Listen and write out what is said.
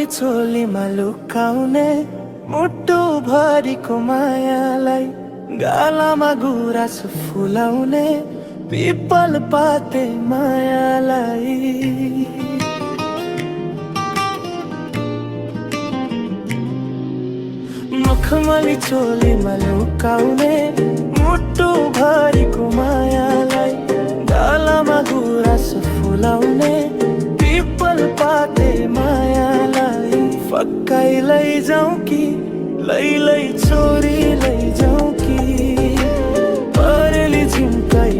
चोलीमा लुकाउने मुटु भरिको मायालाई, गालामा गुराँस फुलाउने पिपल पाते मायालाई। मखमली चोलीमा लुकाउने मुटु भरिको मायालाई, गालामा गुराँस फुलाउने पिपल पाते मायालाई। फक्काइ लैजाऊ कि लै छोरी लैजाऊ कि परेली झिम्काइ